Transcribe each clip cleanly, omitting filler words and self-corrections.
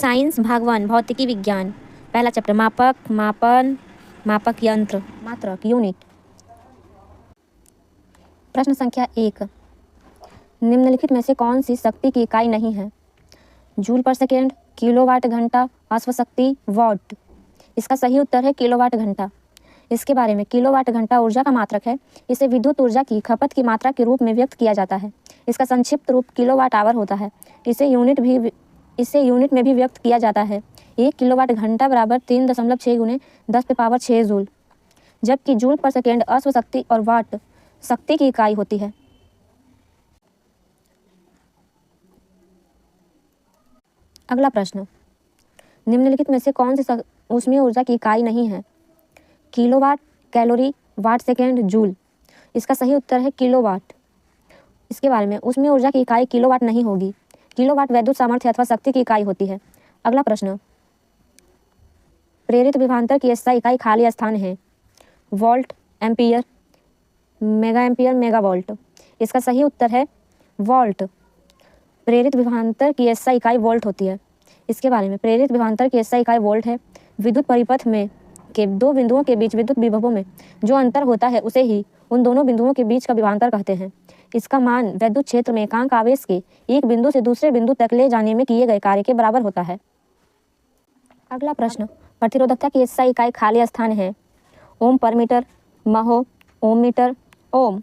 Science भाग 1 भौतिकी विज्ञान। पहला चैप्टर मापक, मापन, मापक यंत्र, मात्रक, यूनिट। प्रश्न संख्या 1, निम्नलिखित में से कौन सी शक्ति की इकाई नहीं है? जूल पर सेकेंड, किलोवाट घंटा, अश्व शक्ति, वॉट। इसका सही उत्तर है किलोवाट घंटा। इसके बारे में, किलोवाट घंटा ऊर्जा का मात्रक है। इसे विद्युत ऊर्जा की खपत की मात्रा के रूप में व्यक्त किया जाता है। इसका संक्षिप्त रूप किलोवाट आवर होता है। इसे यूनिट में भी व्यक्त किया जाता है। 1 किलोवाट घंटा बराबर 3.6 गुने 10⁻6 जूल, जबकि जूल पर सेकेंड अश्व शक्ति और वाट शक्ति की इकाई होती है। अगला प्रश्न, निम्नलिखित में से कौन सी ऊष्मीय ऊर्जा की इकाई नहीं है? Kilowatt, calorie, watt second, joule. इसका सही उत्तर है किलोवाट। इसके बारे में, ऊष्मीय ऊर्जा की इकाई किलोवाट नहीं होगी। किलोवाट वैद्युत सामर्थ्य अथवा शक्ति की इकाई होती है। अगला प्रश्न, प्रेरित विभवांतर की एसआई इकाई खाली स्थान है। Volt, ampere, mega ampere, mega volt. इसका सही उत्तर है वोल्ट। प्रेरित विभवांतर की एसआई इकाई वोल्ट होती है। इसके बारे में, प्रेरित विभवांतर की एसआई इकाई वोल्ट है। विद्युत परिपथ में के दो बिंदुओं के बीच विद्युत विभवों में जो अंतर होता है उसे ही उन दोनों बिंदुओं के बीच का विभवांतर कहते हैं। इसका मान वैद्युत क्षेत्र में एकांक आवेश के एक बिंदु से दूसरे बिंदु तक ले जाने में किए गए कार्य के बराबर होता है। अगला प्रश्न, प्रतिरोधकता की एसआई इकाई खाली स्थान है। ओम पर मीटर, महो, ओम मीटर, ओम।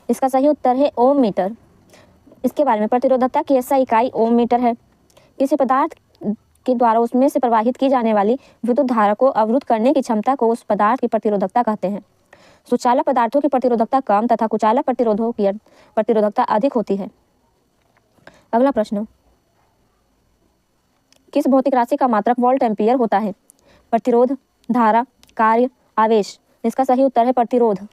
इसका सही उत्तर है ओम मीटर। इसके बारे में, प्रतिरोधकता की एसआई इकाई ओम मीटर है। किसी पदार्थ के द्वारा उसमें से प्रवाहित की जाने वाली विद्युत धारा को अवरुद्ध करने की क्षमता को उस पदार्थ की प्रतिरोधकता कहते हैं। सुचालक पदार्थों की प्रतिरोधकता कम तथा कुचालक प्रतिरोधों की प्रतिरोधकता अधिक होती है। अगला प्रश्न, किस भौतिक राशि का मात्रक वोल्ट एम्पियर होता है? प्रतिरोध, धारा, कार्य, आवेश। इसका सही उत्तर है प्रतिरोध।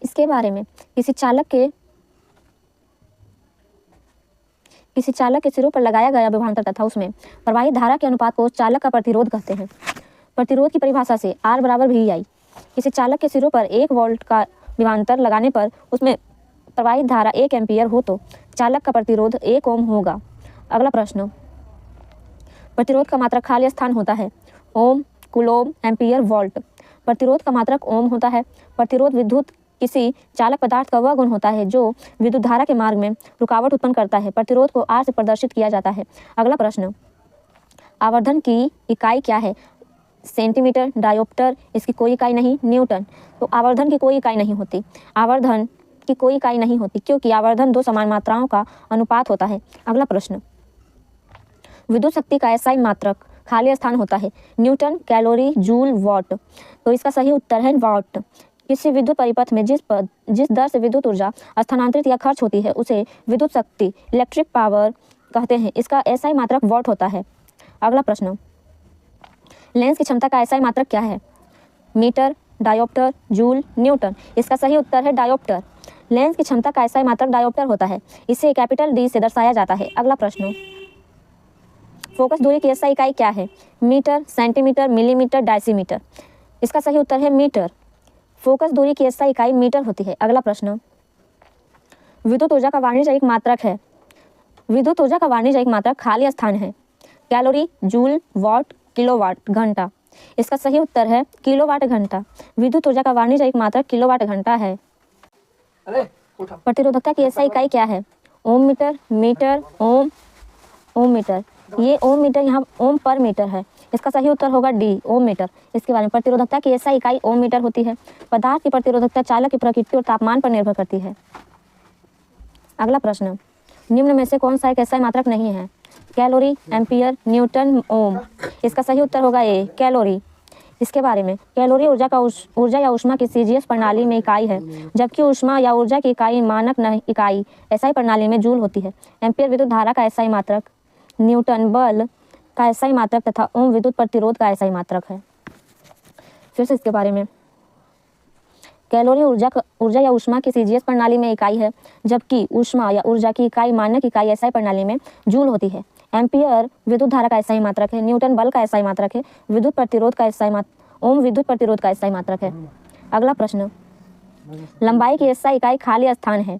इसके बारे में, किसी चालक के सिरों पर लगाया गया विभवांतर तथा उसमें प्रवाहित धारा के अनुपात को उस चालक का प्रतिरोध कहते हैं। प्रतिरोध की परिभाषा से R बराबर VI। किसी चालक के सिरों पर 1 वोल्ट का विभवांतर लगाने पर उसमें प्रवाहित धारा 1 एम्पियर हो तो चालक का प्रतिरोध 1 ओम होगा। अगला प्रश्न, प्रतिरोध का मात्रक खाली स्थान होता है। ओम, कुलोम, एम्पियर, वोल्ट। प्रतिरोध का मात्रक ओम होता है। प्रतिरोध विद्युत किसी चालक पदार्थ का वह गुण होता है जो विद्युत धारा के मार्ग में रुकावट उत्पन्न करता है। प्रतिरोध को R से प्रदर्शित किया जाता है। अगला प्रश्न, आवर्धन की इकाई क्या है? Centimetre, dioptre. इसकी कोई इकाई नहीं। न्यूटन। तो आवर्धन की कोई इकाई नहीं होती। आवर्धन की कोई इकाई नहीं होती क्योंकि आवर्धन दो समान मात्राओं का अनुपात होता है। अगला प्रश्न, विद्युत शक्ति का एसआई मात्रक खाली स्थान होता है। Newton, calorie, joule, what. तो इसका सही उत्तर है वॉट। किसी विद्युत परिपथ में जिस दर से विद्युत ऊर्जा स्थानांतरित या खर्च होती है उसे विद्युत शक्ति, इलेक्ट्रिक पावर कहते हैं। इसका एसआई मात्रक वॉट होता है। अगला प्रश्न, लेंस की क्षमता का एसआई मात्रक क्या है? Metre, dioptre, joule, newton. इसका सही उत्तर है डायोप्टर। लेंस की क्षमता का एसआई मात्रक डायोप्टर होता है। इसे कैपिटल D से दर्शाया जाता है। अगला प्रश्न, फोकस दूरी की एसआई इकाई क्या है? Metre, centimetre, millimetre, decimetre. इसका सही उत्तर है मीटर। फोकस दूरी की एसआई इकाई मीटर होती है। अगला प्रश्न, विद्युत ऊर्जा का वाणिज्यिक मात्रक है। विद्युत ऊर्जा का वाणिज्यिक मात्रक खाली स्थान है। कैलोरी, जूल, वॉट, किलोवाट घंटा। इसका सही उत्तर है किलोवाट घंटा। विद्युत ऊर्जा का वाणिज्यिक मात्रक किलोवाट घंटा है। प्रतिरोधकता की एसआई इकाई क्या है? ओम मीटर, मीटर, ओम, ओम मीटर। ये ओम मीटर यहाँ ओम पर मीटर है। इसका सही उत्तर होगा D, ओम मीटर। इसके बारे में, प्रतिरोधकता की एसआई इकाई ओम मीटर होती है। पदार्थ की प्रतिरोधकता चालक की प्रकृति और तापमान पर निर्भर करती है। अगला प्रश्न, निम्न में से कौन सा एक एसआई मात्रक नहीं है? कैलोरी, एम्पियर, न्यूटन, ओम। इसका सही उत्तर होगा A, कैलोरी। इसके बारे में, कैलोरी ऊर्जा या ऊष्मा की सीजीएस प्रणाली में इकाई है, जबकि ऊष्मा या ऊर्जा की इकाई मानक इकाई एसआई प्रणाली में जूल होती है। एम्पियर विद्युत धारा का एसआई मात्रक, न्यूटन बल का एसआई मात्रक तथा ओम विद्युत प्रतिरोध का एसआई मात्रक है। फिर से इसके बारे में, कैलोरी ऊर्जा या ऊष्मा की सीजीएस प्रणाली में इकाई है, जबकि ऊष्मा या ऊर्जा की इकाई मानक इकाई एसआई प्रणाली में जूल होती है। एम्पियर विद्युत धारा का एसआई मात्रक है। न्यूटन बल का एसआई मात्रक है। विद्युत प्रतिरोध का ओम विद्युत प्रतिरोध का एसआई मात्रक है। अगला प्रश्न, लंबाई की एसआई इकाई खाली स्थान है।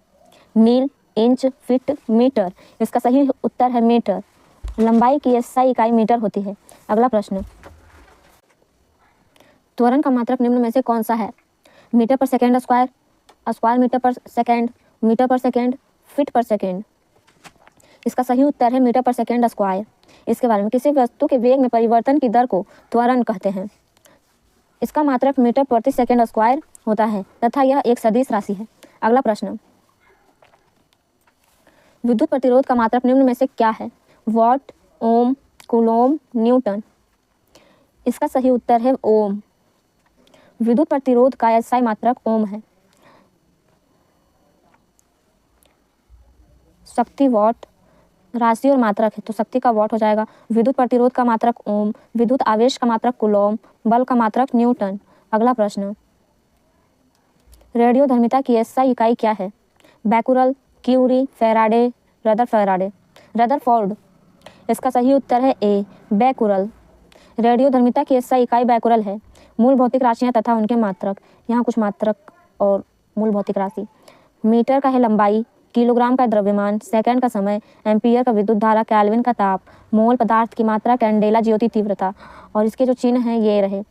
मील, इंच, फीट, मीटर। इसका सही उत्तर है मीटर। लंबाई की SI इकाई मीटर होती है। अगला प्रश्न, त्वरण का मात्रक निम्न में से कौन सा है? Metre per second square, square metre per second, metre per second, feet पर सेकेंड। इसका सही उत्तर है मीटर पर सेकेंड स्क्वायर। इसके बारे में, किसी वस्तु के वेग में परिवर्तन की दर को त्वरण कहते हैं। इसका मात्रक मीटर प्रति सेकेंड स्क्वायर होता है तथा यह एक सदिश राशि है। अगला प्रश्न, विद्युत प्रतिरोध का मात्रक निम्न में से क्या है? Watt, ohm, coulomb, newton. इसका सही उत्तर है ओम। विद्युत प्रतिरोध का SI मात्रक ओम है। शक्ति वॉट राशि और मात्रक है तो शक्ति का वॉट हो जाएगा। विद्युत प्रतिरोध का मात्रक ओम, विद्युत आवेश का मात्रक कूलोम, बल का मात्रक न्यूटन। अगला प्रश्न, रेडियोधर्मिता की SI इकाई क्या है? Becquerel, curie, faraday, rutherford. इसका सही उत्तर है ए, बैकुरल। रेडियोधर्मिता की SI इकाई बैकुरल है। मूल भौतिक राशियाँ तथा उनके मात्रक, यहाँ कुछ मात्रक और मूल भौतिक राशि। मीटर का है लंबाई, किलोग्राम का द्रव्यमान, सेकंड का समय, एम्पियर का विद्युत धारा, केल्विन का ताप, मोल पदार्थ की मात्रा, कैंडेला ज्योति तीव्रता। और इसके जो चिन्ह हैं ये रहे,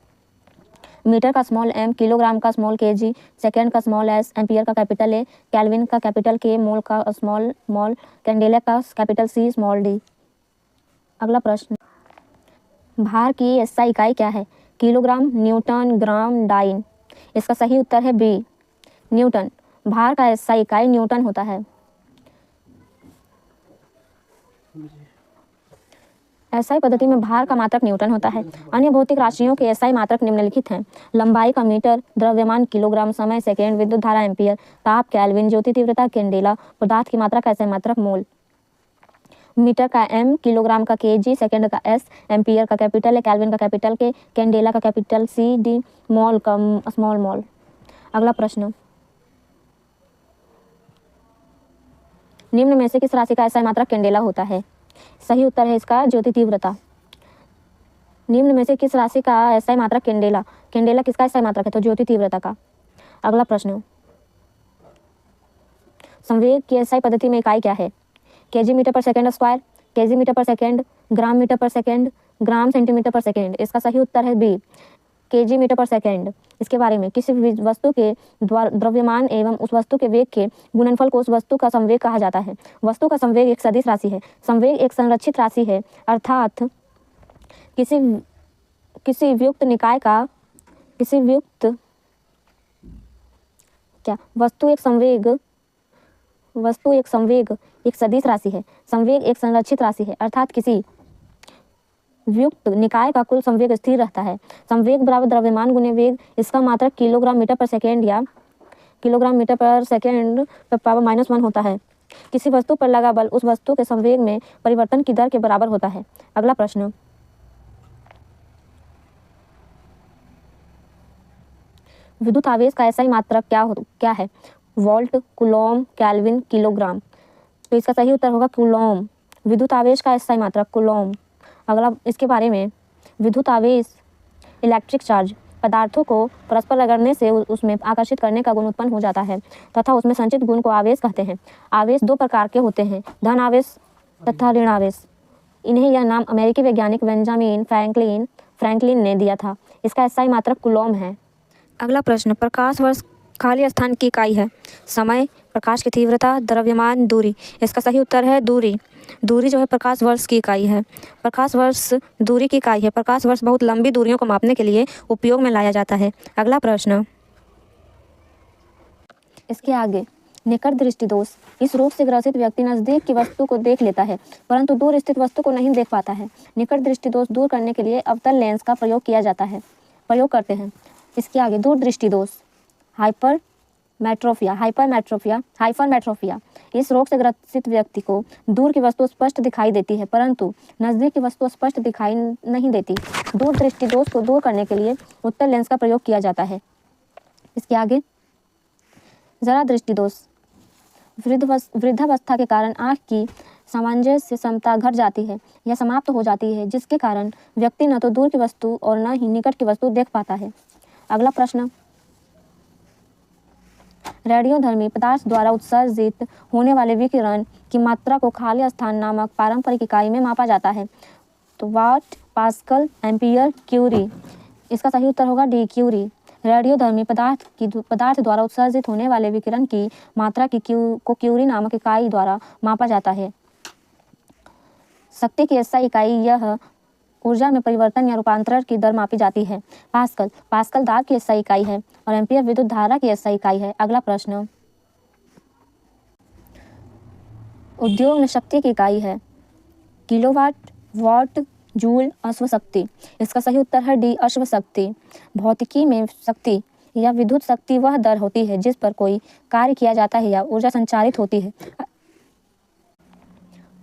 मीटर का स्मॉल m, किलोग्राम का स्मॉल kg, सेकंड का स्मॉल s, एम्पियर का कैपिटल A, केल्विन का कैपिटल K, मोल का स्मॉल मॉल, कैंडेला का कैपिटल C, स्मॉल d। अगला प्रश्न, भार की SI इकाई क्या है? किलोग्राम, न्यूटन, ग्राम, डाइन। इसका सही उत्तर है बी, न्यूटन। भार का SI इकाई न्यूटन होता है। SI पद्धति में भार का मात्रक न्यूटन होता है। अन्य भौतिक राशियों के SI मात्रक निम्नलिखित हैं। लंबाई का मीटर, द्रव्यमान किलोग्राम, समय सेकेंड, विद्युत धारा एम्पियर, ताप केल्विन, ज्योति तीव्रता कैंडेला, पदार्थ की मात्रा का SI मात्रक मोल। मीटर का M, किलोग्राम का kg, सेकेंड का S, एम्पियर का कैपिटल है, केल्विन का कैपिटल K, कैंडेला का कैपिटल C, D, मोल का स्मॉल मोल। अगला प्रश्न, निम्न में से किस राशि का SI मात्रक कैंडेला होता है? सही उत्तर है इसका ज्योति तीव्रता। निम्न में से किस राशि का SI मात्रक कैंडेला? कैंडेला किसका SI मात्रक है? तो ज्योति तीव्रता का। अगला प्रश्न, संवेग की SI पद्धति में इकाई क्या है? kg metre per second square, kg metre per second, ग्राम metre per second, gram centimetre पर सेकेंड। इसका सही उत्तर है B, kg metre per second. इसके बारे में, किसी वस्तु के द्रव्यमान एवं उस वस्तु के वेग के गुणनफल को उस वस्तु का संवेग कहा जाता है। वस्तु का संवेग एक सदिश राशि है। संवेग एक संरक्षित राशि है, अर्थात किसी व्युक्त निकाय का वस्तु एक संवेग एक सदिश राशि है। संवेग एक संरक्षित राशि है, अर्थात किसी व्युक्त निकाय का कुल संवेग स्थिर रहता है। संवेग बराबर द्रव्यमान गुने वेग। इसका मात्रक किलोग्राम मीटर पर सेकेंड या किलोग्राम मीटर पर सेकेंड पर पावर -1 होता है। किसी वस्तु पर लगा बल उस वस्तु के संवेग में परिवर्तन की दर के बराबर होता है। अगला प्रश्न, विद्युत आवेश का SI मात्रक क्या है? Volt, coulomb, kelvin, kilogram. तो इसका सही उत्तर होगा कूलोम। विद्युत आवेश का SI मात्रक कूलोम। अगला, इसके बारे में, विद्युत आवेश इलेक्ट्रिक चार्ज पदार्थों को परस्पर रगड़ने से उसमें आकर्षित करने का गुण उत्पन्न हो जाता है तथा उसमें संचित गुण को आवेश कहते हैं। आवेश दो प्रकार के होते हैं, धन आवेश तथा ऋण आवेश। इन्हें यह नाम अमेरिकी वैज्ञानिक बेंजामिन फ्रैंकलिन ने दिया था। इसका SI मात्रक कूलोम है। अगला प्रश्न, प्रकाश वर्ष खाली स्थान की इकाई है। समय, प्रकाश की तीव्रता, द्रव्यमान, दूरी। इसका सही उत्तर है दूरी। दूरी जो है प्रकाश वर्ष की इकाई है। प्रकाश वर्ष दूरी की इकाई है। प्रकाश वर्ष बहुत लंबी दूरियों को मापने के लिए उपयोग में लाया जाता है। अगला प्रश्न, इसके आगे, निकट दृष्टि दोष। इस रोग से ग्रसित व्यक्ति नजदीक की वस्तु को देख लेता है परंतु दूर स्थित वस्तु को नहीं देख पाता है। निकट दृष्टि दोष दूर करने के लिए अवतल लेंस का प्रयोग करते हैं। इसके आगे, दूर दृष्टि दोष, हाइपरमेट्रोपिया। इस रोग से ग्रसित व्यक्ति को दूर की वस्तु स्पष्ट दिखाई देती है परंतु नजदीक की वस्तु स्पष्ट दिखाई नहीं देती। दूर दृष्टि दोष को दूर करने के लिए उत्तल लेंस का प्रयोग किया जाता है। इसके आगे, जरा दृष्टि दोष, वृद्धावस्था के कारण आँख की सामंजस्य क्षमता घट जाती है या समाप्त हो जाती है, जिसके कारण व्यक्ति न तो दूर की वस्तु और न ही निकट की वस्तु देख पाता है। अगला प्रश्न, रेडियोधर्मी पदार्थ द्वारा उत्सर्जित होने वाले विकिरण की मात्रा को खाली स्थान नामक पारंपरिक इकाई में मापा जाता है। तो वाट, पास्कल, एम्पियर, क्यूरी। इसका सही उत्तर होगा डी, क्यूरी। रेडियोधर्मी पदार्थ द्वारा उत्सर्जित होने वाले विकिरण की मात्रा को क्यूरी नामक इकाई द्वारा मापा जाता है। शक्ति की एसआई इकाई यह ऊर्जा में परिवर्तन या रूपांतरण की दर मापी जाती है। पास्कल दाब की एसआई इकाई है और एम्पियर विद्युत धारा की एसआई इकाई है। अगला प्रश्न, उद्योग में शक्ति की इकाई है किलोवाट, वाट, जूल, अश्वशक्ति। इसका सही उत्तर है डी, अश्वशक्ति। भौतिकी में शक्ति या विद्युत शक्ति वह दर होती है जिस पर कोई कार्य किया जाता है या ऊर्जा संचारित होती है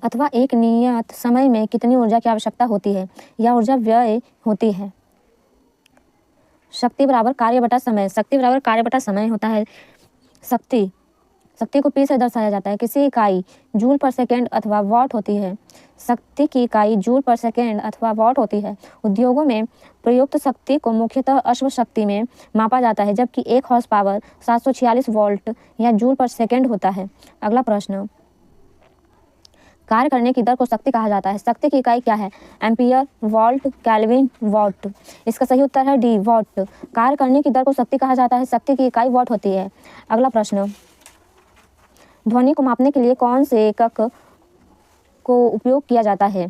अथवा एक नियत समय में कितनी ऊर्जा की आवश्यकता होती है या ऊर्जा व्यय होती है। शक्ति बराबर कार्य बटा समय। शक्ति बराबर कार्य बटा समय होता है। शक्ति को पी से दर्शाया जाता है। किसी इकाई जूल पर सेकेंड अथवा वॉट होती है। शक्ति की इकाई जूल पर सेकेंड अथवा वॉट होती है। उद्योगों में प्रयुक्त शक्ति को मुख्यतः अश्वशक्ति में मापा जाता है, जबकि 1 हॉर्स पावर 746 वोल्ट या जूल पर सेकेंड होता है। अगला प्रश्न, कार्य करने की दर को शक्ति कहा जाता है। शक्ति की इकाई क्या है? Ampere, volt, kelvin, what. इसका सही उत्तर है डी, वॉट। कार्य करने की दर को शक्ति कहा जाता है। शक्ति की इकाई वॉट होती है। अगला प्रश्न, ध्वनि को मापने के लिए कौन से एकक को उपयोग किया जाता है?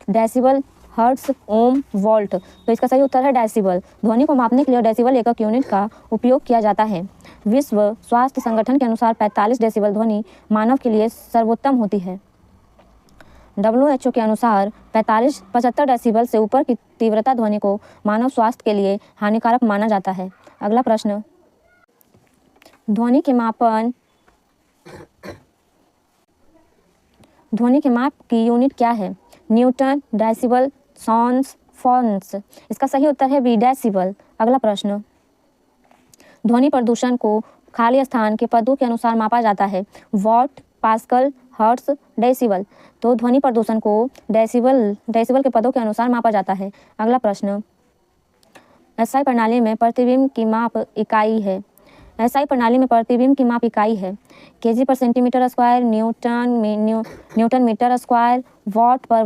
डेसिबल, हर्ट्ज, ओम, वोल्ट। तो इसका सही उत्तर है डेसिबल। ध्वनि को मापने के लिए डेसिबल एकक यूनिट का उपयोग किया जाता है। विश्व स्वास्थ्य संगठन के अनुसार 45 डेसिबल ध्वनि मानव के लिए सर्वोत्तम होती है। WHO के अनुसार 75 डेसिबल से ऊपर की तीव्रता ध्वनि को मानव स्वास्थ्य के लिए हानिकारक माना जाता है। अगला प्रश्न, ध्वनि के माप की यूनिट क्या है? Newton, decibel, sones, phons. इसका सही उत्तर है बी, डेसिबल। अगला प्रश्न, ध्वनि प्रदूषण को खाली स्थान के पदों के अनुसार मापा जाता है। What, pascal, hertz, decibel. तो ध्वनि प्रदूषण को डेसिबल के पदों के अनुसार मापा जाता है। अगला प्रश्न, एसआई प्रणाली में प्रतिबिंब की माप इकाई है। एसआई प्रणाली में प्रतिबिंब की माप इकाई है KG per centimetre square, newton metre square, watt per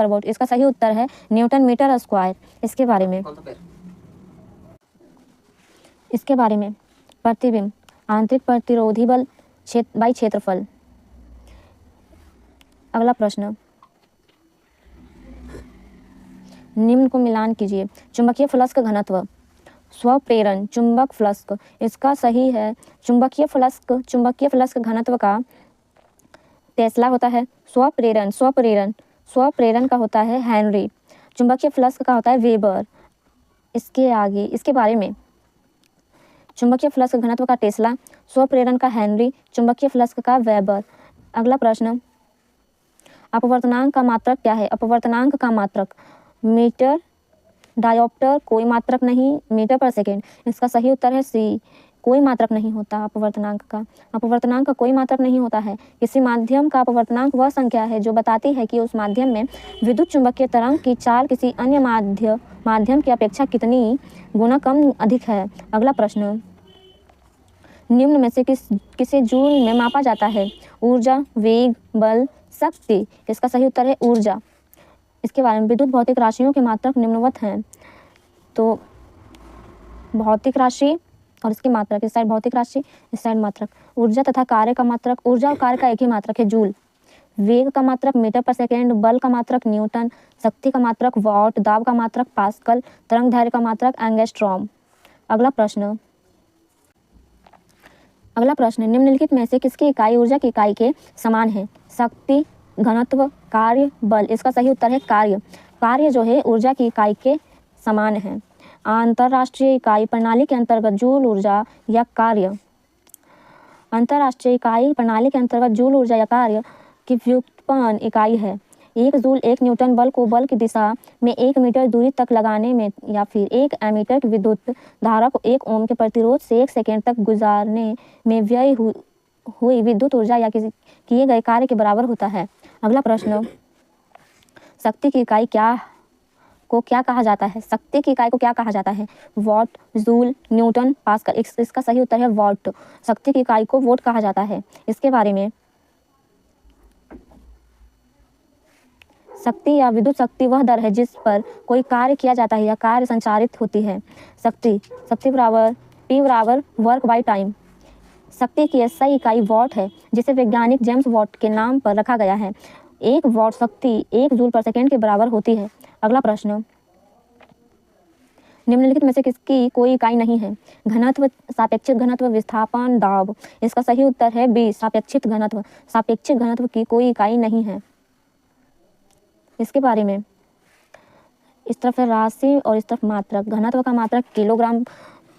watt. इसका सही उत्तर है न्यूटन मीटर स्क्वायर। इसके बारे में प्रतिबिंब आंतरिक प्रतिरोधी बल बाई क्षेत्रफल। अगला प्रश्न, निम्न को मिलान कीजिए। चुंबकीय फ्लक्स का घनत्व, स्वप्रेरण, चुंबक फ्लक्स। इसका सही है चुंबकीय फ्लक्स का घनत्व का टेस्ला होता है। स्वप्रेरण का होता है हेनरी। चुंबकीय फ्लक्स का होता है वेबर। इसके बारे में चुंबकीय फ्लक्स का घनत्व का टेस्ला, स्वप्रेरण का हेनरी, चुंबकीय फ्लक्स का वेबर। अगला प्रश्न, अपवर्तनांक का मात्रक क्या है? अपवर्तनांक का मात्रक मीटर, डायोप्टर, कोई मात्रक नहीं, मीटर पर सेकेंड। इसका सही उत्तर है सी, कोई मात्रक नहीं होता अपवर्तनांक का। अपवर्तनांक का कोई मात्रक नहीं होता है। किसी माध्यम का अपवर्तनांक वह संख्या है जो बताती है कि उस माध्यम में विद्युत चुंबकीय तरंग की चाल किसी अन्य माध्यम की अपेक्षा कितनी गुना कम अधिक है। अगला प्रश्न, निम्न में से किसे जूल में मापा जाता है? ऊर्जा, वेग, बल, शक्ति। इसका सही उत्तर है ऊर्जा। इसके बारे में विद्युत भौतिक राशियों के मात्रक निम्नवत हैं। तो भौतिक राशि और इसकी मात्रक, इस साइड भौतिक राशि, इस साइड मात्रक। ऊर्जा तथा कार्य का मात्रक, ऊर्जा और कार्य का एक ही मात्रक है जूल। वेग का मात्रक मीटर पर सेकेंड, बल का मात्रक न्यूटन, शक्ति का मात्रक वॉट, दाब का मात्रक पास्कल, तरंग दैर्घ्य का मात्रक एंगस्ट्रॉम। अगला प्रश्न, निम्नलिखित में से किसकी इकाई ऊर्जा की इकाई के समान है? शक्ति, घनत्व, कार्य, बल। इसका सही उत्तर है कार्य जो है ऊर्जा की इकाई के समान है। अंतरराष्ट्रीय इकाई प्रणाली के अंतर्गत जूल ऊर्जा या कार्य। अंतरराष्ट्रीय इकाई प्रणाली के अंतर्गत जूल ऊर्जा या कार्य की व्युत्पन्न इकाई है। 1 जूल 1 न्यूटन बल को बल की दिशा में 1 मीटर दूरी तक लगाने में या फिर 1 एमीटर की विद्युत धारा को 1 ओम के प्रतिरोध से 1 सेकेंड तक गुजारने में व्यय हुई विद्युत ऊर्जा या किए गए कार्य के बराबर होता है। अगला प्रश्न, शक्ति की इकाई क्या को क्या कहा जाता है? शक्ति की इकाई को क्या कहा जाता है? What, joule, Newton, pascal. इसका सही उत्तर है वॉट। शक्ति की इकाई को वोट कहा जाता है। इसके बारे में, शक्ति या विद्युत शक्ति वह दर है जिस पर कोई कार्य किया जाता है या कार्य संचारित होती है। शक्ति बराबर P बराबर वर्क बाय टाइम। शक्ति की SI इकाई वॉट है, जिसे वैज्ञानिक जेम्स वॉट के नाम पर रखा गया है। 1 वॉट शक्ति 1 जूल पर सेकेंड के बराबर होती है। अगला प्रश्न, निम्नलिखित में से किसकी कोई इकाई नहीं है? घनत्व, सापेक्षिक घनत्व, विस्थापन, दाब। इसका सही उत्तर है B, सापेक्षिक घनत्व। सापेक्षिक घनत्व की कोई इकाई नहीं है। इसके बारे में, इस तरफ है राशि और इस तरफ मात्रक। घनत्व का मात्रक किलोग्राम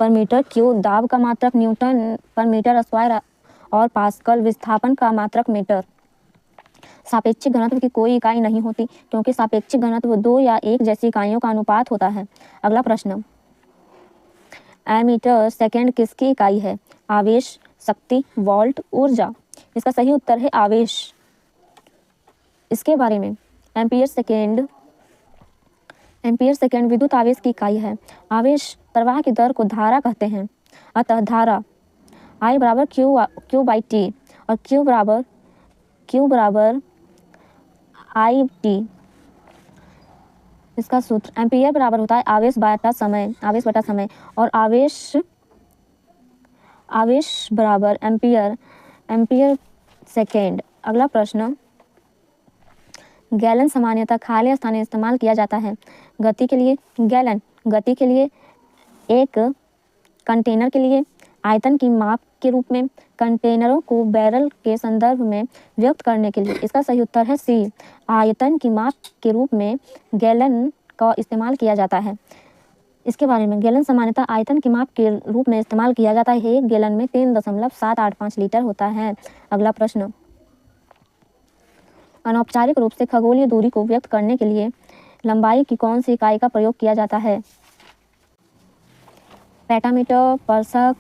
पर मीटर क्यूब, दाब का मात्रक न्यूटन पर मीटर स्क्वायर और पास्कल, विस्थापन का मात्रक मीटर। सापेक्षिक घनत्व की कोई इकाई नहीं होती, क्योंकि सापेक्षिक घनत्व 2 या 1 जैसी इकाइयों का अनुपात होता है। अगला प्रश्न, एमीटर सेकेंड किसकी इकाई है? आवेश, शक्ति, वोल्ट, ऊर्जा। इसका सही उत्तर है आवेश। इसके बारे में, एम्पियर सेकेंड विद्युत आवेश की इकाई है। आवेश प्रवाह की दर को धारा कहते हैं। अतः धारा I बराबर Q बाई T और Q बराबर I T। इसका सूत्र, एम्पियर बराबर होता है आवेश बटा समय और आवेश बराबर एम्पियर सेकेंड। अगला प्रश्न, गैलन सामान्यतः खाली स्थान में इस्तेमाल किया जाता है। गति के लिए गैलन, गति के लिए, एक कंटेनर के लिए, आयतन की माप के रूप में, कंटेनरों को बैरल के संदर्भ में व्यक्त करने के लिए। इसका सही उत्तर है C, आयतन की माप के रूप में गैलन का इस्तेमाल किया जाता है। इसके बारे में, गैलन सामान्यतः आयतन की माप के रूप में इस्तेमाल किया जाता है। एक गैलन में 3.785 लीटर होता है। अगला प्रश्न, अनौपचारिक रूप से खगोलीय दूरी को व्यक्त करने के लिए लंबाई की कौन सी इकाई का प्रयोग किया जाता है? पेटामीटर, परसक,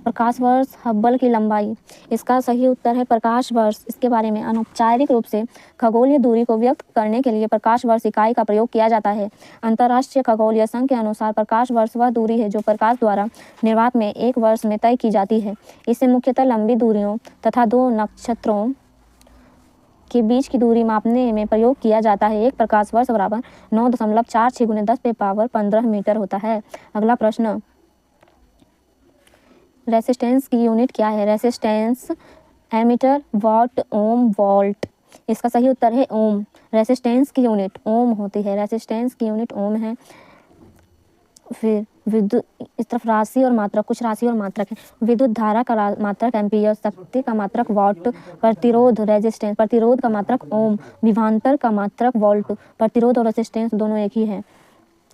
प्रकाश वर्ष, हब्बल की लंबाई। इसका सही उत्तर है प्रकाश वर्ष। इसके बारे में, अनौपचारिक रूप से खगोलीय दूरी को व्यक्त करने के लिए प्रकाश वर्ष इकाई का प्रयोग किया जाता है। अंतर्राष्ट्रीय खगोलीय संघ के अनुसार प्रकाश वर्ष वह दूरी है जो प्रकाश द्वारा निर्वात में 1 वर्ष में तय की जाती है। इसे मुख्यतः लंबी दूरियों तथा 2 नक्षत्रों के बीच की दूरी मापने में प्रयोग किया जाता है। एक प्रकाश वर्ष बराबर 9.46 × 10⁻15 मीटर होता है। अगला प्रश्न, रेसिस्टेंस की यूनिट क्या है? रेसिस्टेंस एमीटर, वाट, ओम, वोल्ट। इसका सही उत्तर है ओम। रेसिस्टेंस की यूनिट ओम होती है। रेसिस्टेंस की यूनिट ओम है। फिर विद्युत, इस तरफ राशि और मात्रक, कुछ राशि और मात्रक है। विद्युत धारा का मात्रक एम्पियर, शक्ति का मात्रक वाट, प्रतिरोध रेजिस्टेंस, प्रतिरोध का मात्रक ओम, विभवांतर का मात्रक वोल्ट। प्रतिरोध और रेजिस्टेंस दोनों एक ही है।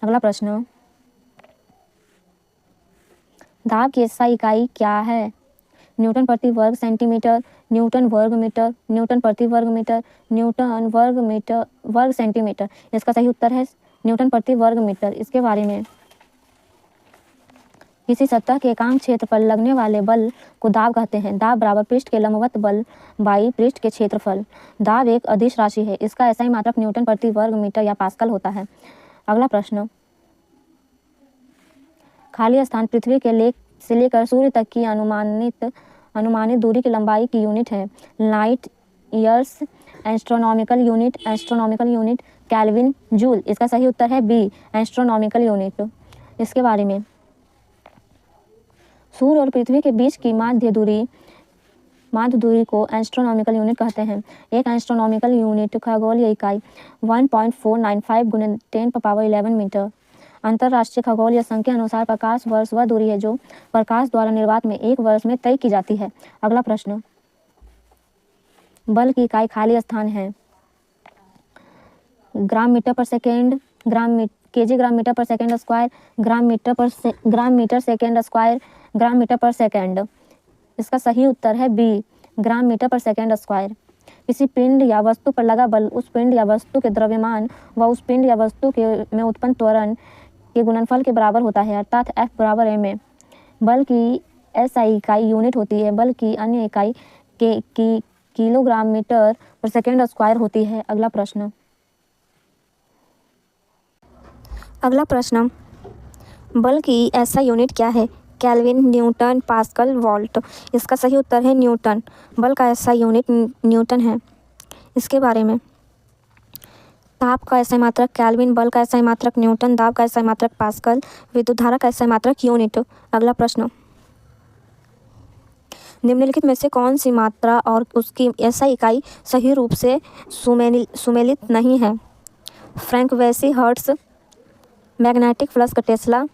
अगला प्रश्न, दाब की SI इकाई क्या है? न्यूटन प्रति वर्ग सेंटीमीटर, न्यूटन वर्ग मीटर, न्यूटन प्रति वर्ग मीटर, न्यूटन वर्ग सेंटीमीटर। इसका सही उत्तर है न्यूटन प्रति वर्ग मीटर। इसके बारे में, किसी सतह के एकांक क्षेत्र पर लगने वाले बल को दाब कहते हैं। दाब बराबर पृष्ठ के लंबवत बल बाई पृष्ठ के क्षेत्रफल। दाब एक अदिश राशि है। इसका SI मात्रक न्यूटन प्रति वर्ग मीटर या पास्कल होता है। अगला प्रश्न, खाली स्थान पृथ्वी के से लेकर सूर्य तक की अनुमानित दूरी की लंबाई की यूनिट है। Light years, astronomical unit, kelvin, joule. इसका सही उत्तर है B, एस्ट्रोनॉमिकल यूनिट। इसके बारे में, सूर्य और पृथ्वी के बीच की माध्य दूरी को एस्ट्रोनॉमिकल यूनिट कहते हैं। एक एस्ट्रोनॉमिकल यूनिट खगोलीय इकाई 1.495 × 10⁻11 मीटर। अंतर्राष्ट्रीय खगोलीय संघ के अनुसार प्रकाश वर्ष वह दूरी है जो प्रकाश द्वारा निर्वात में 1 वर्ष में तय की जाती है। अगला प्रश्न, बल की इकाई खाली स्थान है। Gram metre per second, KG gram metre per second square, gram metre second square, gram metre per second. इसका सही उत्तर है B, gram metre per second square. किसी पिंड या वस्तु पर लगा बल उस पिंड या वस्तु के द्रव्यमान व उस पिंड या वस्तु में उत्पन्न त्वरण के गुणनफल के बराबर होता है, अर्थात F बराबर ma। बल की SI इकाई यूनिट होती है। बल की अन्य इकाई kilogram metre per second square होती है। अगला प्रश्न, अगला प्रश्न, बल की ऐसा यूनिट क्या है? Kelvin, Newton, pascal, volt. इसका सही उत्तर है न्यूटन। बल का ऐसा यूनिट न्यूटन है। इसके बारे में, ताप का ऐसा मात्रक केल्विन, बल का ऐसा मात्रक न्यूटन, दाब का ऐसा मात्रक पास्कल, विद्युत धारा का ऐसा मात्रक यूनिट। अगला प्रश्न, निम्नलिखित में से कौन सी मात्रा और उसकी ऐसा इकाई सही रूप से सुमेलित नहीं है? Frequency, hertz, magnetic flux tesla,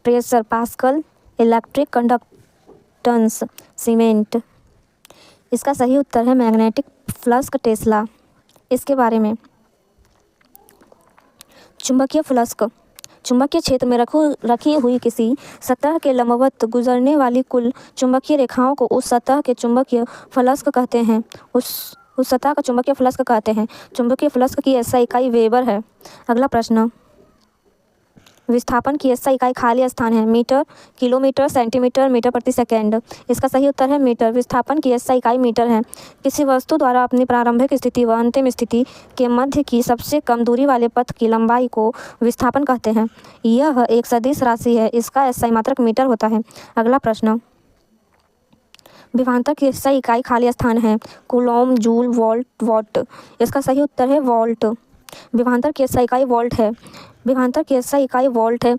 pressure pascal, electric conductance siemens. इसका सही उत्तर है मैग्नेटिक फ्लक्स टेस्ला। इसके बारे में, चुंबकीय फ्लक्स, चुंबकीय क्षेत्र में रखी हुई किसी सतह के लंबवत गुजरने वाली कुल चुंबकीय रेखाओं को उस सतह के चुंबकीय फ्लक्स कहते हैं। उस सतह का चुंबकीय फ्लक्स कहते हैं। चुंबकीय फ्लक्स की ऐसा इकाई वेबर है। अगला प्रश्न, विस्थापन की ऐसा इकाई खाली स्थान है। मीटर, किलोमीटर, सेंटीमीटर, मीटर प्रति सेकेंड। इसका सही उत्तर है मीटर। विस्थापन की ऐसा इकाई मीटर है। किसी वस्तु द्वारा अपनी प्रारंभिक स्थिति व अंतिम स्थिति के मध्य की सबसे कम दूरी वाले पथ की लंबाई को विस्थापन कहते हैं। यह एक सदिश राशि है। इसका ऐसा मात्रक मीटर होता है। अगला प्रश्न, विभवांतर की ऐसा इकाई खाली स्थान है। Coulomb, joule, volt, what. इसका सही उत्तर है वोल्ट। विभवांतर की ऐसा इकाई वोल्ट है। विभवांतर की ऐसा इकाई वोल्ट है,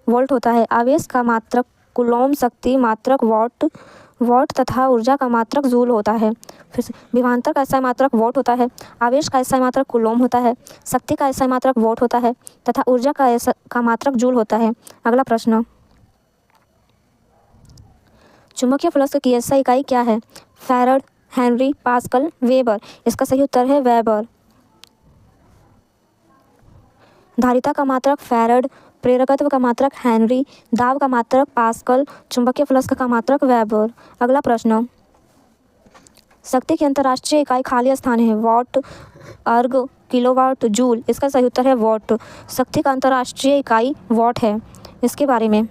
वोल्ट होता है। आवेश का मात्रक कूलॉम, शक्ति मात्रक वॉट तथा ऊर्जा का मात्रक जूल होता है। फिर से, विभवांतर का ऐसा मात्रक वोल्ट होता है, आवेश का ऐसा मात्रक कूलॉम होता है, शक्ति का ऐसा मात्रक वोट होता है तथा ऊर्जा का मात्रक जूल होता है। अगला प्रश्न, चुंबकीय फ्लक्स की ऐसा इकाई क्या है? Farad, Henry, pascal, weber. इसका सही उत्तर है वेबर। धारिता का मात्रक फैराड, प्रेरकत्व का मात्रक हेनरी, दाब का मात्रक पास्कल, चुंबकीय फ्लक्स का मात्रक वेबर। अगला प्रश्न, शक्ति की अंतर्राष्ट्रीय इकाई खाली स्थान है। वॉट, अर्ग, किलोवाट, जूल। इसका सही उत्तर है वॉट। शक्ति का अंतर्राष्ट्रीय इकाई वॉट है। इसके बारे में,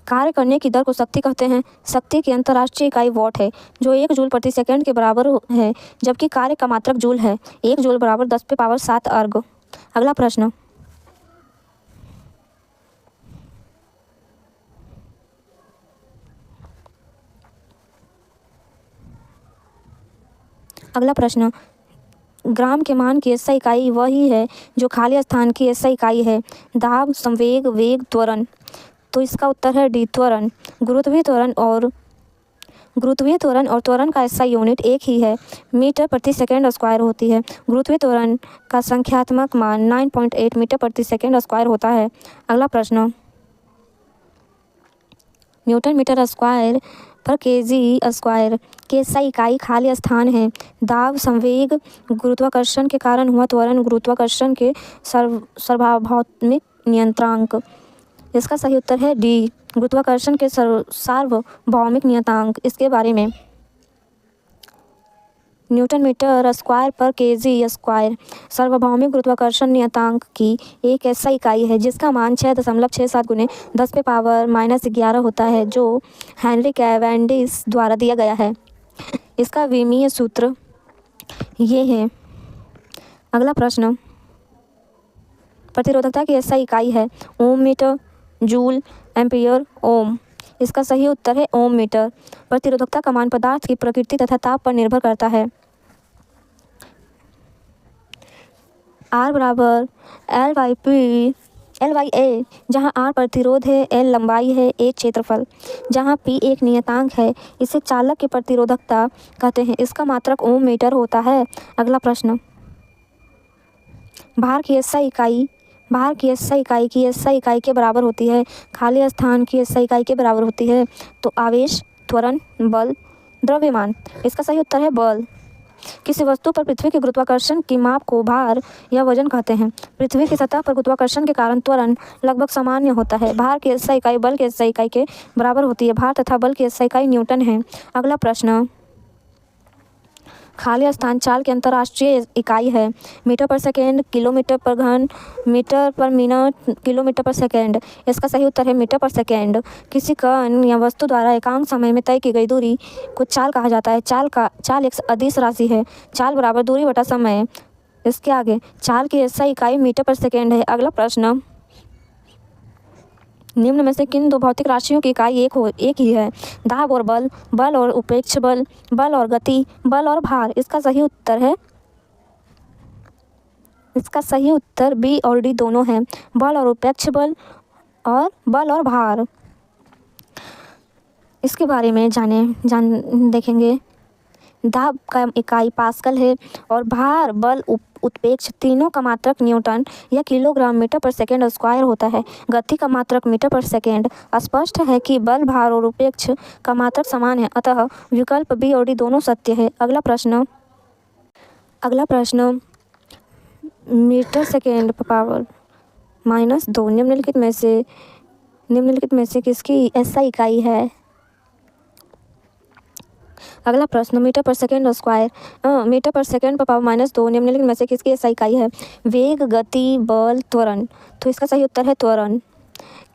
कार्य करने की दर को शक्ति कहते हैं। शक्ति की अंतर्राष्ट्रीय इकाई वॉट है, जो 1 जूल प्रति सेकंड के बराबर है, जबकि कार्य का मात्रक जूल है। 1 जूल बराबर 10⁻⁷ अर्ग। अगला प्रश्न, ग्राम के मान की ऐसा इकाई वही है जो खाली स्थान की ऐसा इकाई है। दाब, संवेग, वेग, त्वरण। तो इसका उत्तर है डी, त्वरण। गुरुत्वीय त्वरण और त्वरण का ऐसा यूनिट एक ही है, मीटर प्रति सेकंड स्क्वायर होती है। गुरुत्वीय त्वरण का संख्यात्मक मान 9.8 मीटर प्रति सेकंड स्क्वायर होता है। अगला प्रश्न, न्यूटन मीटर स्क्वायर पर केजी स्क्वायर की ऐसा इकाई खाली स्थान है। दाब, संवेग, गुरुत्वाकर्षण के कारण हुआ त्वरण, गुरुत्वाकर्षण के सार्वभौमिक नियतांक। इसका सही उत्तर है डी, गुरुत्वाकर्षण के सार्वभौमिक नियतांक। इसके बारे में, न्यूटन मीटर स्क्वायर पर केजी स्क्वायर सार्वभौमिक गुरुत्वाकर्षण नियतांक की एक ऐसा इकाई है जिसका मान 6.67 × 10⁻⁻11 होता है, जो हेनरी कैवेंडिश द्वारा दिया गया है। इसका विमीय सूत्र ये है। अगला प्रश्न, प्रतिरोधकता की ऐसा इकाई है। ओम मीटर, जूल, एम्पियर, ओम। इसका सही उत्तर है ओम मीटर। प्रतिरोधकता का मान पदार्थ की प्रकृति तथा ताप पर निर्भर करता है। R बराबर L/A, जहाँ R प्रतिरोध है, L लंबाई है, A क्षेत्रफल, जहाँ P एक नियतांक है, इसे चालक की प्रतिरोधकता कहते हैं। इसका मात्रक ओम मीटर होता है। अगला प्रश्न, भार की SI इकाई के बराबर होती है। खाली स्थान की SI इकाई के बराबर होती है। तो आवेश, त्वरण, बल, द्रव्यमान। इसका सही उत्तर है बल। किसी वस्तु पर पृथ्वी के गुरुत्वाकर्षण की माप को भार या वजन कहते हैं। पृथ्वी की सतह पर गुरुत्वाकर्षण के कारण त्वरण लगभग सामान्य होता है। भार की SI इकाई बल की SI इकाई के बराबर होती है। भार तथा बल की SI इकाई न्यूटन है। अगला प्रश्न, खाली स्थान चाल की अंतर्राष्ट्रीय इकाई है। मीटर पर सेकेंड, किलोमीटर पर घन, मीटर पर मिनट, किलोमीटर पर सेकेंड। इसका सही उत्तर है मीटर पर सेकेंड। किसी कण या वस्तु द्वारा एकांक समय में तय की गई दूरी को चाल कहा जाता है। चाल एक अदिश राशि है। चाल बराबर दूरी बटा समय इसके आगे चाल की एसआई इकाई मीटर पर सेकेंड है। अगला प्रश्न, निम्न में से किन दो भौतिक राशियों की इकाई एक ही है? दाब और बल, बल और उपेक्ष बल, बल और गति, बल और भार। इसका सही उत्तर बी और डी दोनों है, बल और उपेक्ष बल और बल और भार। इसके बारे में देखेंगे। दाब का इकाई पास्कल है और भार, बल, उत्प्रेक्ष तीनों का मात्रक न्यूटन या kilogram metre per second square होता है। गति का मात्रक मीटर पर सेकेंड। स्पष्ट है कि बल, भार और उत्प्रेक्ष का मात्रक समान है, अतः विकल्प बी और डी दोनों सत्य है। अगला प्रश्न, मीटर सेकेंड पावर -2 निम्नलिखित में से किसकी एसआई इकाई है? अगला प्रश्न, metre per second square, metre per second power -2 निम्नलिखित में से किसकी एसआई इकाई है? वेग, गति, बल, त्वरण। तो इसका सही उत्तर है त्वरण।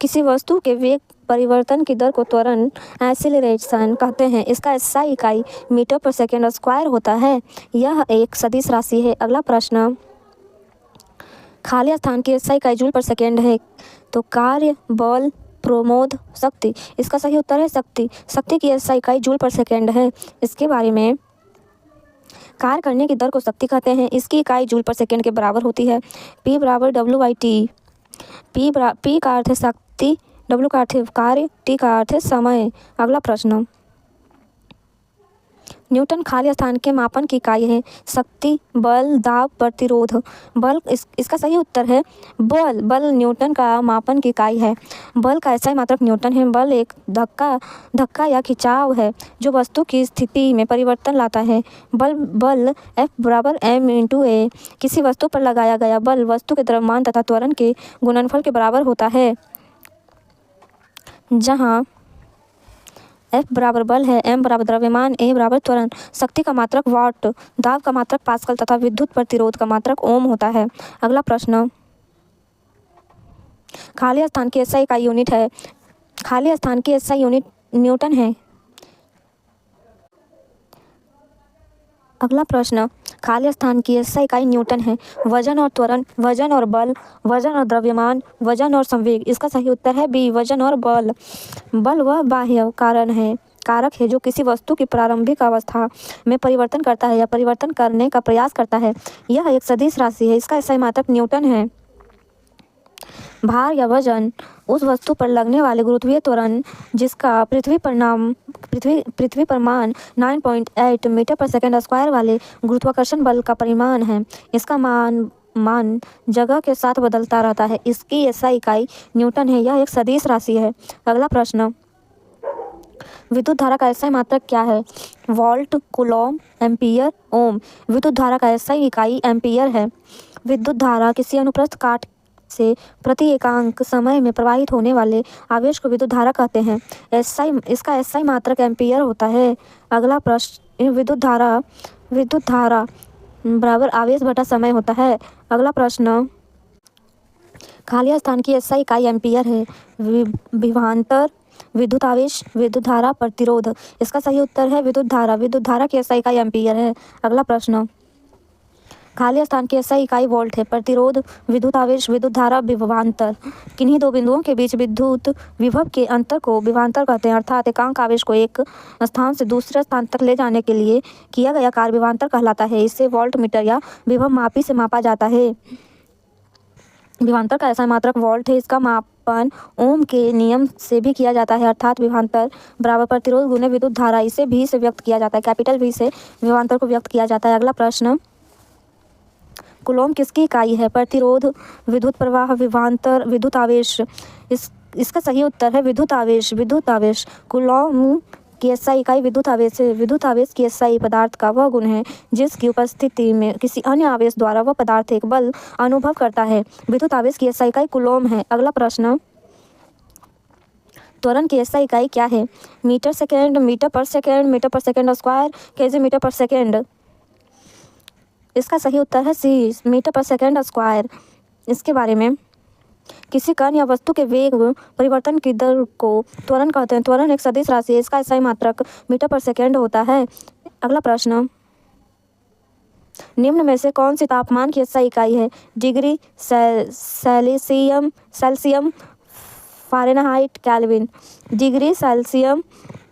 किसी वस्तु के वेग परिवर्तन की दर को त्वरण, एक्सीलरेशन कहते हैं। इसका एसआई इकाई मीटर पर सेकेंड स्क्वायर होता है। यह एक सदिश राशि है। अगला प्रश्न, खाली स्थान की एसआई इकाई जूल पर सेकेंड है। तो कार्य, बल, प्रमोद, शक्ति। इसका सही उत्तर है शक्ति। शक्ति की एसआई इकाई जूल पर सेकेंड है। इसके बारे में, कार्य करने की दर को शक्ति कहते हैं। इसकी इकाई जूल पर सेकेंड के बराबर होती है। P बराबर W/T। P का अर्थ है शक्ति, W का अर्थ है कार्य, T का अर्थ है समय। अगला प्रश्न, न्यूटन खाली स्थान के मापन की इकाई है। शक्ति, बल, दाब, प्रतिरोध। बल, इसका सही उत्तर है बल। बल न्यूटन का मापन की इकाई है। बल का एसआई मात्रक न्यूटन है। बल एक धक्का या खिंचाव है जो वस्तु की स्थिति में परिवर्तन लाता है। बल F बराबर m/a। किसी वस्तु पर लगाया गया बल वस्तु के द्रव्यमान तथा त्वरण के गुणनफल के बराबर होता है, जहाँ F बराबर बल है, m बराबर द्रव्यमान, a बराबर त्वरण। शक्ति का मात्रक वाट, दाब का मात्रक पास्कल तथा विद्युत प्रतिरोध का मात्रक ओम होता है। अगला प्रश्न, खाली स्थान की एसआई इकाई यूनिट है। खाली स्थान की एसआई यूनिट न्यूटन है। अगला प्रश्न, खाली स्थान की एसआई इकाई न्यूटन है। वजन और त्वरण, वजन और बल, वजन और द्रव्यमान, वजन और संवेग। इसका सही उत्तर है बी, वजन और बल। बल वह बाह्य कारक है जो किसी वस्तु की प्रारंभिक अवस्था में परिवर्तन करता है या परिवर्तन करने का प्रयास करता है। यह एक सदिश राशि है। इसका एसआई मात्रक न्यूटन है। भार या वजन उस वस्तु पर लगने वाले गुरुत्वीय त्वरण जिसका पृथ्वी पर मान 9.8 मीटर पर सेकेंड स्क्वायर वाले गुरुत्वाकर्षण बल का परिमाण है। इसका मान जगह के साथ बदलता रहता है। इसकी एसआई इकाई न्यूटन है। यह एक सदिश राशि है। अगला प्रश्न, विद्युत धारा का एसआई मात्रक क्या है? वोल्ट, कूलॉम, एम्पीयर, ओम। विद्युत धारा का एसआई इकाई एम्पीयर है। विद्युत धारा किसी अनुप्रस्थ काट से प्रति एकांक समय में प्रवाहित होने वाले आवेश को विद्युत धारा कहते हैं। इसका एसआई मात्रक एम्पीयर होता है। अगला प्रश्न, विद्युत धारा बराबर आवेश बटा समय होता है। अगला प्रश्न, खाली स्थान की एसआई इकाई एम्पीयर है। विभवांतर, विद्युत आवेश, विद्युत धारा, प्रतिरोध। इसका सही उत्तर है विद्युत धारा की एसआई इकाई एम्पीयर है। अगला प्रश्न, खाली स्थान की एसआई इकाई वोल्ट है। प्रतिरोध, विद्युत आवेश, विद्युत धारा, विभवांतर। किन्हीं दो बिंदुओं के बीच विद्युत विभव के अंतर को विभवांतर कहते हैं, अर्थात एकांक आवेश को एक स्थान से दूसरे स्थान तक ले जाने के लिए किया गया कार्य विभवांतर कहलाता है। इसे वोल्ट मीटर या विभव मापी से मापा जाता है। विभवांतर का एसआई मात्रक वोल्ट है। इसका मापन ओम के नियम से भी किया जाता है, अर्थात विभवांतर बराबर प्रतिरोध गुने विद्युत धारा। इसे भी से व्यक्त किया जाता है, कैपिटल V से विभवांतर को व्यक्त किया जाता है। अगला प्रश्न, कूलॉम किसकी इकाई है? प्रतिरोध, विद्युत प्रवाह, विभवांतर, विद्युत आवेश। इसका सही उत्तर है विद्युत आवेश। कूलॉम की एसआई इकाई विद्युत आवेश है। विद्युत आवेश की एसआई पदार्थ का वह गुण है जिसकी उपस्थिति में किसी अन्य आवेश द्वारा वह पदार्थ एक बल अनुभव करता है। विद्युत आवेश की एसआई इकाई कूलॉम है। अगला प्रश्न, त्वरण की एसआई इकाई क्या है? Metre second, metre per second square, KG metre per second. इसका सही उत्तर है सी, मीटर पर सेकेंड स्क्वायर। इसके बारे में, किसी कण या वस्तु के वेग परिवर्तन की दर को त्वरण कहते हैं। त्वरण एक सदिश राशि है। इसका एसआई मात्रक मीटर पर सेकेंड होता है। अगला प्रश्न, निम्न में से कौन सी तापमान की SI इकाई है? Degree, Celsius, Fahrenheit, kelvin. Degree, Celsius,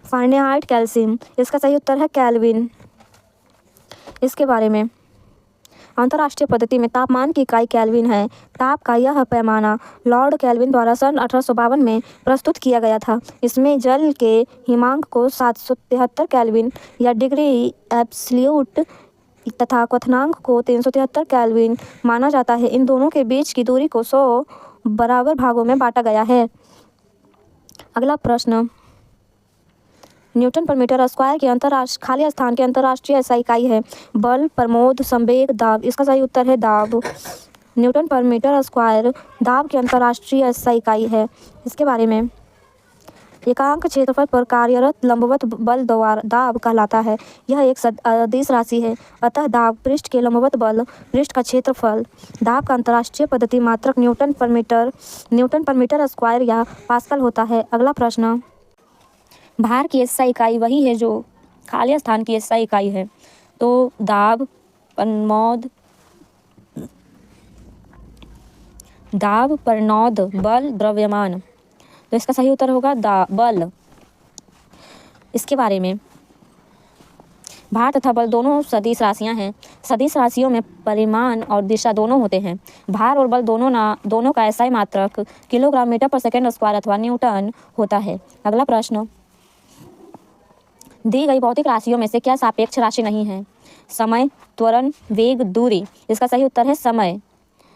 Fahrenheit, kelvin. इसका सही उत्तर है केल्विन। इसके बारे में अंतर्राष्ट्रीय पद्धति में तापमान की इकाई केल्विन है। ताप का यह पैमाना लॉर्ड केल्विन द्वारा सन 1852 में प्रस्तुत किया गया था। इसमें जल के हिमांक को 773 केल्विन या डिग्री एब्सोल्यूट तथा क्वथनांक को 373 केल्विन माना जाता है। इन दोनों के बीच की दूरी को 100 बराबर भागों में बांटा गया है। अगला प्रश्न, न्यूटन पर मीटर स्क्वायर की खाली स्थान की अंतर्राष्ट्रीय SI इकाई है? बल, प्रमोद, संवेग, दाब। इसका सही उत्तर है दाब। न्यूटन पर मीटर स्क्वायर दाब की अंतर्राष्ट्रीय SI इकाई है। इसके बारे में एकांक क्षेत्रफल पर कार्यरत लंबवत बल द्वारा दाब कहलाता है। यह एक सदिश राशि है, अतः दाब पृष्ठ के लंबवत बल पृष्ठ का क्षेत्रफल। दाब का अंतर्राष्ट्रीय पद्धति मात्रक न्यूटन पर मीटर स्क्वायर या पास्कल होता है। अगला प्रश्न, भार की SI इकाई वही है जो खाली स्थान की SI इकाई है, तो दाब, प्रमोद, बल, द्रव्यमान। तो इसका सही उत्तर होगा बल। इसके बारे में भार तथा बल दोनों सदिश राशियां हैं। सदिश राशियों में परिमाण और दिशा दोनों होते हैं। भार और बल दोनों का SI मात्रक kilogram metre per second square अथवा न्यूटन होता है। अगला प्रश्न, दी गई भौतिक राशियों में से क्या सापेक्ष राशि नहीं है? समय, त्वरण, वेग, दूरी। इसका सही उत्तर है समय।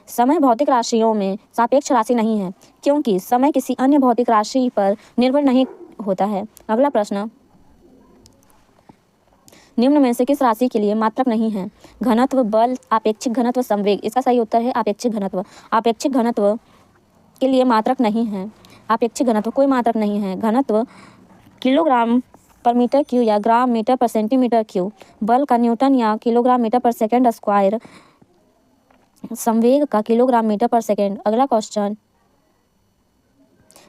समय भौतिक राशियों में सापेक्ष राशि नहीं है, क्योंकि समय किसी अन्य भौतिक राशि पर निर्भर नहीं होता है। अगला प्रश्न, निम्न में से किस राशि के लिए मात्रक नहीं है? घनत्व, बल, आपेक्षिक घनत्व, संवेग। इसका सही उत्तर है आपेक्षिक घनत्व। आपेक्षिक घनत्व के लिए मात्रक नहीं है। आपेक्षिक घनत्व कोई मात्रक नहीं है। घनत्व किलोग्राम पर मीटर क्यूब या ग्राम मीटर पर सेंटीमीटर क्यूब। बल का न्यूटन या kilogram metre per second square. संवेग का किलोग्राम मीटर पर सेकेंड। अगला क्वेश्चन,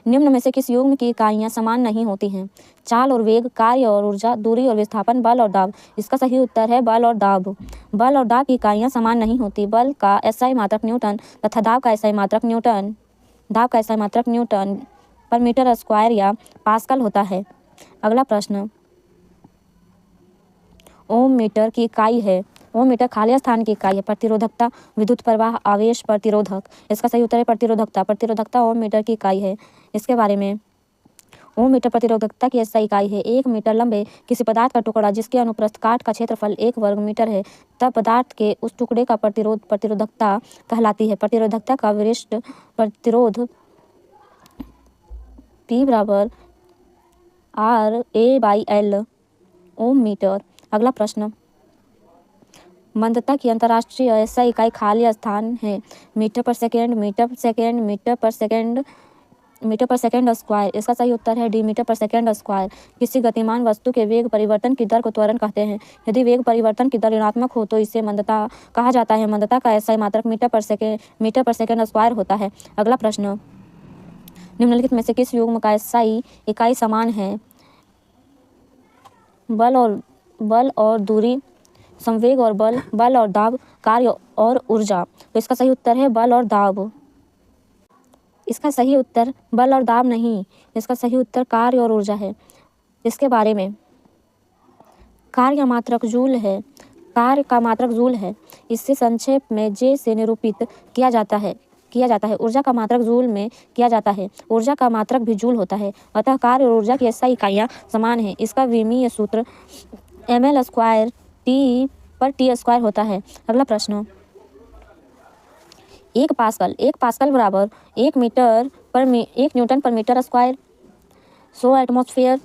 निम्न में से किस युग्म की इकाइयां समान नहीं होती हैं? चाल और वेग, कार्य और ऊर्जा, दूरी और विस्थापन, बल और दाब। इसका सही उत्तर है बल और दाब। बल और दाब की इकाइयां समान नहीं होती। बल का SI मात्रक न्यूटन तथा दाब का SI मात्रक न्यूटन पर मीटर स्क्वायर या पास्कल होता है। अगला प्रश्न, ओम मीटर की इकाई है। ओम मीटर खाली स्थान की इकाई है। प्रतिरोधकता, विद्युत प्रवाह, आवेश, प्रतिरोधक। इसका सही उत्तर है प्रतिरोधकता। प्रतिरोधकता ओम मीटर की इकाई है। इसके बारे में ओम मीटर प्रतिरोधकता की SI इकाई है। 1 मीटर लंबे किसी पदार्थ का टुकड़ा जिसके अनुप्रस्थ काट का क्षेत्रफल 1 वर्ग मीटर है, तब पदार्थ के उस टुकड़े का प्रतिरोधकता कहलाती है। प्रतिरोधकता का विशिष्ट प्रतिरोध P बराबर RA/L ओम मीटर। अगला प्रश्न, मंदता की अंतर्राष्ट्रीय SI इकाई खाली स्थान है। Metre per second, metre per second square. इसका सही उत्तर है D, metre per second square. किसी गतिमान वस्तु के वेग परिवर्तन की दर को त्वरण कहते हैं। यदि वेग परिवर्तन की दर ऋणात्मक हो तो इसे मंदता कहा जाता है। मंदता का SI मात्रक मीटर पर सेकेंड स्क्वायर होता है। अगला प्रश्न, निम्नलिखित में से किस युग्म का SI इकाई समान है? बल और दूरी, संवेग और बल और दाब, कार्य और ऊर्जा। तो इसका सही उत्तर है बल और दाब। इसका सही उत्तर बल और दाब नहीं, इसका सही उत्तर कार्य और ऊर्जा है। इसके बारे में कार्य मात्रक जूल है। कार्य का मात्रक जूल है। इससे संक्षेप में J से निरूपित किया जाता है। ऊर्जा का मात्रक जूल में किया जाता है। ऊर्जा का मात्रक भी जूल होता है। अतः कार्य और ऊर्जा की SI इकाइयाँ समान हैं। इसका विमीय सूत्र ml स्क्वायर T पर T स्क्वायर होता है। अगला प्रश्न, 1 पास्कल बराबर 1 newton per metre square, 100 atmosphere,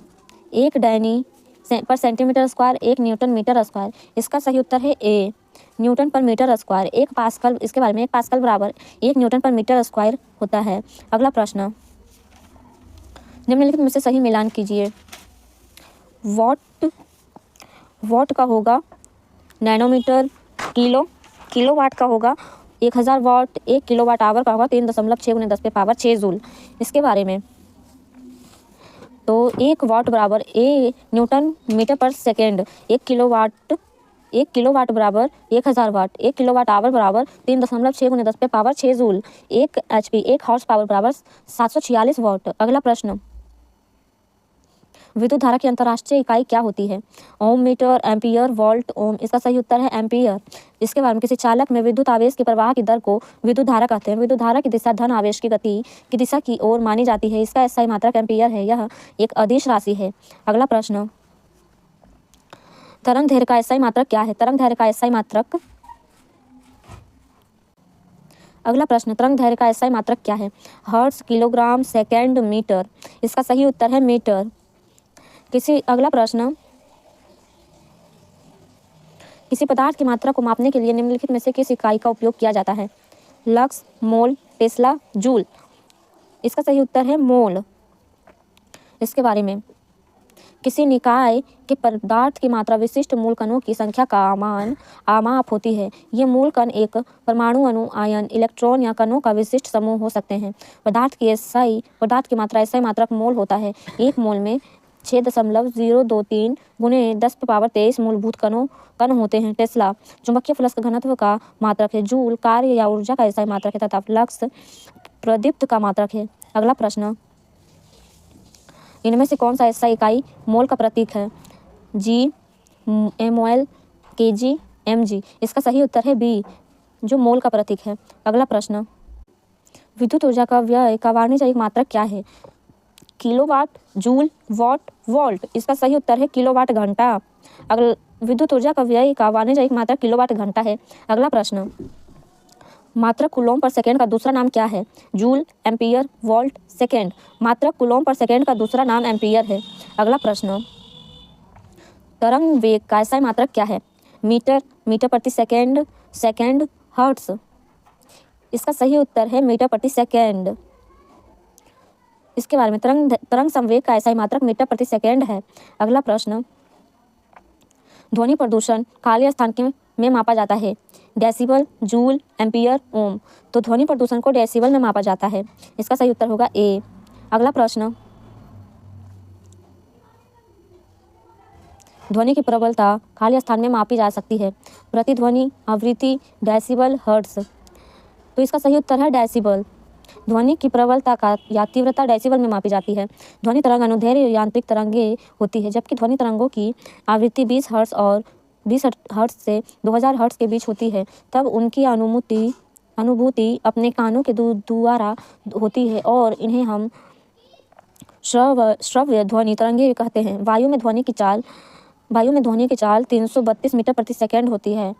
1 dyne per centimetre square, 1 newton metre square. इसका सही उत्तर है A, newton per metre square. 1 pascal, इसके बारे में 1 पास्कल बराबर 1 न्यूटन पर मीटर स्क्वायर होता है। अगला प्रश्न, निम्नलिखित में से सही मिलान कीजिए। वॉट का होगा नैनोमीटर, किलोवाट का होगा 1000 वाट, 1 किलोवाट आवर का होगा 3.6 × 10⁻6 जूल। इसके बारे में तो 1 वाट बराबर A Newton metre per second, 1 kilowatt 1 kilowatt बराबर 1000 वाट, 1 किलोवाट आवर बराबर 3.6 × 10⁻6 जूल, 1 HP 1 हॉर्स पावर बराबर 746 वाट। अगला प्रश्न, विद्युत धारा की अंतर्राष्ट्रीय इकाई क्या होती है? ओम, मीटर, एम्पियर, वोल्ट, ओम। इसका सही उत्तर है एम्पियर। इसके बारे में, किसी चालक में विद्युत आवेश के प्रवाह की दर को विद्युत धारा कहते हैं। विद्युत धारा की दिशा धन आवेश की गति की दिशा की ओर मानी जाती है। इसका SI मात्रक एम्पियर है। यह एक अदिश राशि है। अगला प्रश्न, तरंग दैर्घ्य का SI मात्रक क्या है? तरंग दैर्घ्य का SI मात्रक अगला प्रश्न, तरंग दैर्घ्य का SI मात्रक क्या है? Hertz, kilogram, second, metre. इसका सही उत्तर है मीटर। अगला प्रश्न, किसी पदार्थ की मात्रा को मापने के लिए निम्नलिखित में से किस इकाई का उपयोग किया जाता है? लक्स, मोल, टेस्ला, जूल। इसका सही उत्तर है मोल। इसके बारे में, किसी निकाय के पदार्थ की मात्रा विशिष्ट मूल कणों की संख्या का आमाप होती है। ये मूल कण एक परमाणु, अणु, आयन, इलेक्ट्रॉन या कणों का विशिष्ट समूह हो सकते हैं। पदार्थ की मात्रा SI मात्रक मोल होता है। एक मोल में 6.023 × 10⁻23 मूलभूत कण होते हैं। टेस्ला चुंबकीय फ्लक्स घनत्व का मात्रक है। जूल कार्य या ऊर्जा का SI मात्रक है तथा फ्लक्स प्रदीप्त का मात्रक है। अगला प्रश्न, इनमें से कौन सा SI इकाई मोल का प्रतीक है? G, mol, kg, mg। इसका सही उत्तर है B, जो मोल का प्रतीक है। अगला प्रश्न, विद्युत ऊर्जा का व्यय का वाणिज्यिक मात्रक क्या है? Kilowatt, joule, what, volt. इसका सही उत्तर है किलोवाट घंटा। विद्युत ऊर्जा का व्यय का वाणिज्यिक मात्रक किलोवाट घंटा है। अगला प्रश्न, मात्रक कूलॉम पर सेकेंड का दूसरा नाम क्या है? Joule, ampere, volt, second. मात्रक कूलॉम पर सेकेंड का दूसरा नाम एम्पियर है। अगला प्रश्न, तरंग वेग का SI मात्रक क्या है? मीटर, मीटर प्रति सेकेंड, सेकेंड, हर्ट्ज। इसका सही उत्तर है मीटर प्रति सेकेंड। इसके बारे में, तरंग संवेग का SI मात्रक मीटर प्रति सेकेंड है। अगला प्रश्न, ध्वनि प्रदूषण खाली स्थान में मापा जाता है। डेसिबल, जूल, एम्पियर, ओम। तो ध्वनि प्रदूषण को डेसिबल में मापा जाता है। इसका सही उत्तर होगा A। अगला प्रश्न, ध्वनि की प्रबलता खाली स्थान में मापी जा सकती है। प्रतिध्वनि, आवृत्ति, डेसिबल, हर्ट्ज। तो इसका सही उत्तर है डेसिबल। ध्वनि की प्रबलता या तीव्रता डेसिबल में मापी जाती है। ध्वनि तरंग अनुदैर्घ्य यांत्रिक तरंगें होती है, जबकि ध्वनि तरंगों की आवृत्ति 20 हर्ट्ज और 20 हर्ट्ज से 2000 हर्ट्ज के बीच होती है। तब उनकी अनुभूति अपने कानों के द्वारा होती है और इन्हें हम श्रव्य ध्वनि तरंगें कहते हैं। वायु में ध्वनि की चाल 332 मीटर प्रति सेकेंड होती है।